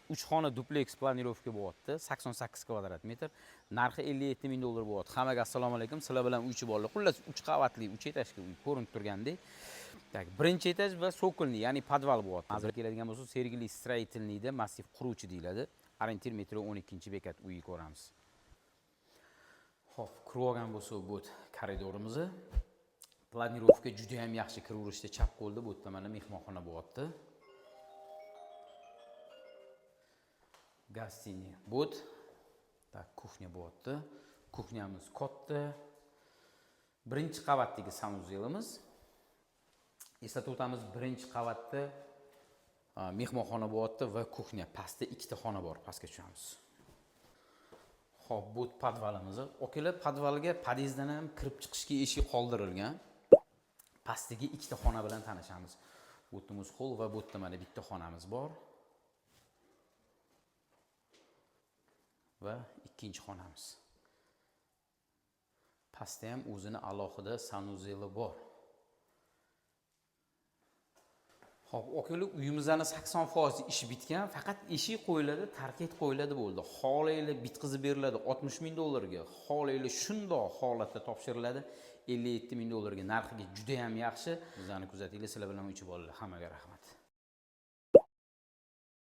3 xona duplex planirovka bo'lyapti. 88 kvadrat metr. Narxi 57 ming dollar bo'lyapti. Hammaga assalomu alaykum. Sizlar bilan uychi bolalar. Xullas 3 qavatli, 3 etajli uy ko'rinib turgandek. Tak, birinchi etaj va sokolni, ya'ni podval bo'lyapti. Hozir keladigan bo'lsa, Sergeli stроительныйda massiv quruvchi deyiladi. Orientir metro 12-bekat uyni ko'ramiz. Xo'p, kirib olgan bo'lsa, bu koridorimiz. Planirovka juda ham yaxshi, kiraverishda chap qo'lda bu yerda mana mehmonxona bo'lyapti. Gastiniy bot. Tak, kuxnya bo'lyapti. Kuxnyamiz katta. Birinchi qavatdagi sanuzelimiz. Eslatib o'tamiz, birinchi qavatda mehmonxona bo'lyapti va kuxnya. Pastda ikkita xona bor, pastga tushamiz. Xo'p, bu podvalimiz. Okalar, podvalga podyezddan ham kirib chiqishga eshik qoldirilgan. Pastdagi ikkita xona bilan tanishamiz. Bu yerda hol va bu yerda mana bitta xonamiz bor. Va ikkinchi xonamiz. Pastda ham o'zini alohida sanuzeli bor. Xo'p, okalar, uyimizning 80% ish bitgan, faqat eshik qo'yiladi, tarket qo'yiladi bo'ldi. Xolaylar bitkizib beriladi 60 ming dollarga. Xolaylar shundoq holatda topshiriladi 57 ming dollarga. Narxiga juda ham yaxshi. Bizlarni kuzatinglar, sizlar bilan uychi bolalar. Hammaga rahmat.